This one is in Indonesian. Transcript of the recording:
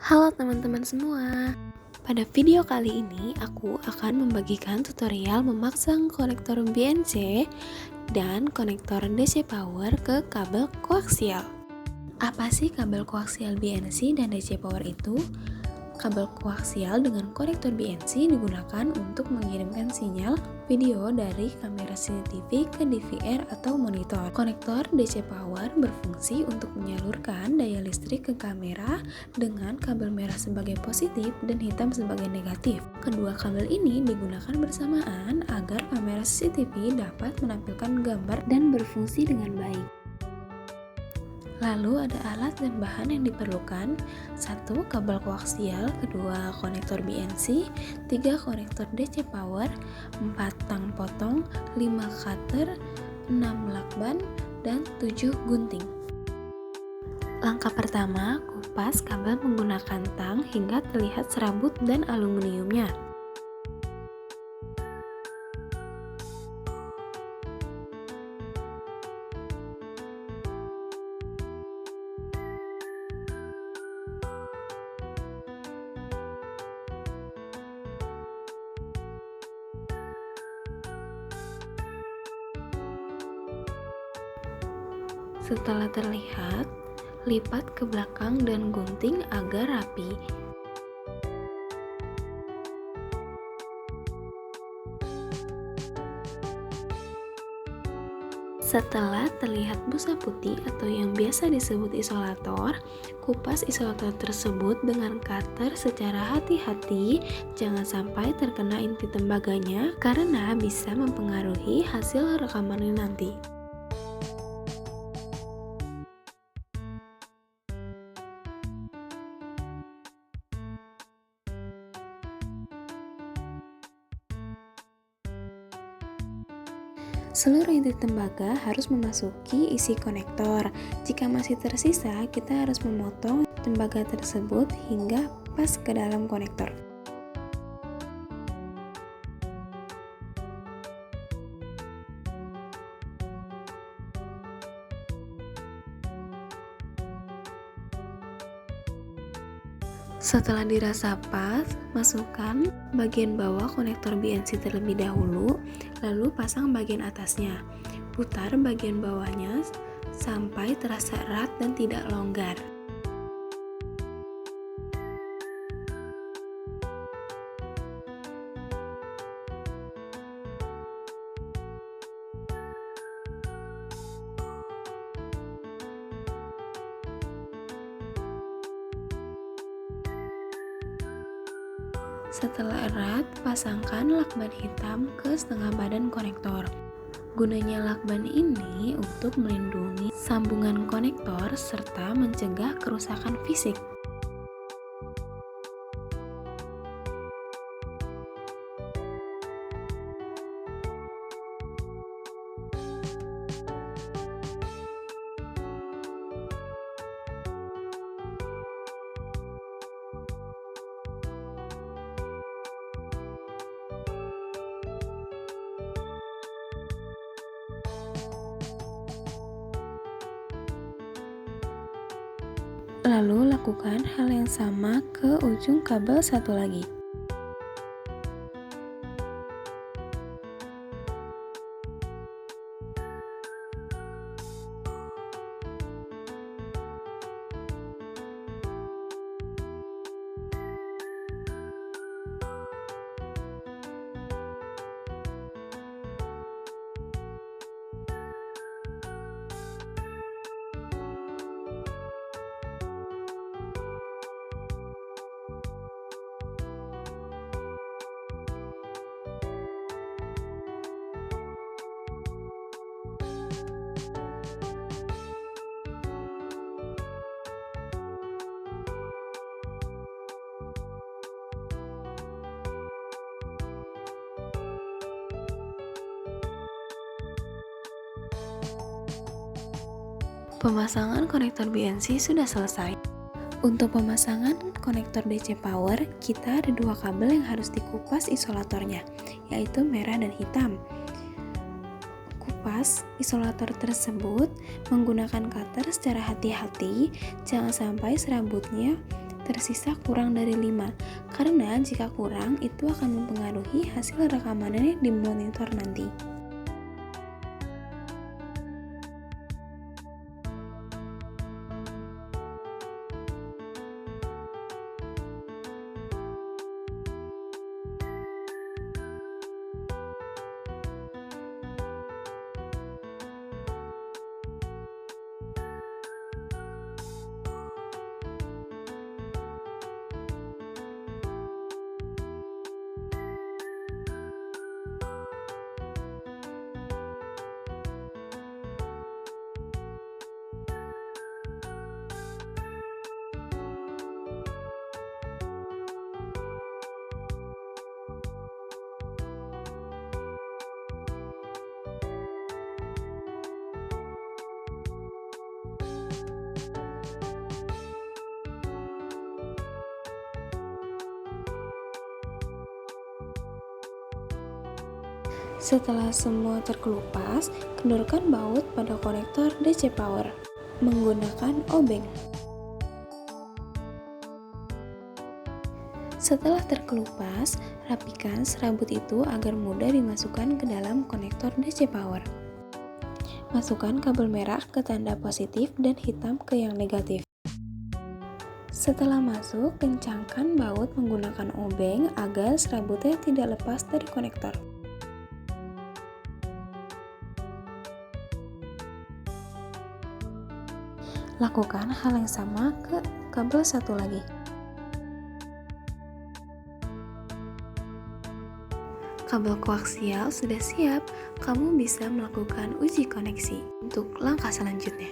Halo teman-teman semua. Pada video kali ini aku akan membagikan tutorial memasang konektor BNC dan konektor DC power ke kabel koaksial. Apa sih kabel koaksial BNC dan DC power itu? Kabel koaksial dengan konektor BNC digunakan untuk mengirimkan sinyal video dari kamera CCTV ke DVR atau monitor. Konektor DC power berfungsi untuk menyalurkan daya listrik ke kamera dengan kabel merah sebagai positif dan hitam sebagai negatif. Kedua kabel ini digunakan bersamaan agar kamera CCTV dapat menampilkan gambar dan berfungsi dengan baik. Lalu ada alat dan bahan yang diperlukan: 1. Kabel koaksial, 2. Konektor BNC, 3. Konektor DC power, 4. Tang potong, 5. Cutter, 6. Lakban, dan 7. Gunting. Langkah pertama, kupas kabel menggunakan tang hingga terlihat serabut dan aluminiumnya. Setelah terlihat, lipat ke belakang dan gunting agar rapi. Setelah terlihat busa putih atau yang biasa disebut isolator, kupas isolator tersebut dengan cutter secara hati-hati, jangan sampai terkena inti tembaganya karena bisa mempengaruhi hasil rekamannya nanti. Seluruh inti tembaga harus memasuki isi konektor. Jika masih tersisa, kita harus memotong tembaga tersebut hingga pas ke dalam konektor. Setelah dirasa pas, masukkan bagian bawah konektor BNC terlebih dahulu, lalu pasang bagian atasnya. Putar bagian bawahnya sampai terasa erat dan tidak longgar. Setelah erat, pasangkan lakban hitam ke setengah badan konektor. Gunanya lakban ini untuk melindungi sambungan konektor serta mencegah kerusakan fisik. Lalu lakukan hal yang sama ke ujung kabel satu lagi. Pemasangan konektor BNC sudah selesai. Untuk pemasangan konektor DC power, kita ada dua kabel yang harus dikupas isolatornya, yaitu merah dan hitam. Kupas isolator tersebut menggunakan cutter secara hati-hati, jangan sampai serabutnya tersisa kurang dari 5, karena jika kurang itu akan mempengaruhi hasil rekamannya di monitor nanti. Setelah semua terkelupas, kendorkan baut pada konektor DC power menggunakan obeng. Setelah terkelupas, rapikan serabut itu agar mudah dimasukkan ke dalam konektor DC power. Masukkan kabel merah ke tanda positif dan hitam ke yang negatif. Setelah masuk, kencangkan baut menggunakan obeng agar serabutnya tidak lepas dari konektor. Lakukan hal yang sama ke kabel satu lagi. Kabel koaksial sudah siap, kamu bisa melakukan uji koneksi. Untuk langkah selanjutnya,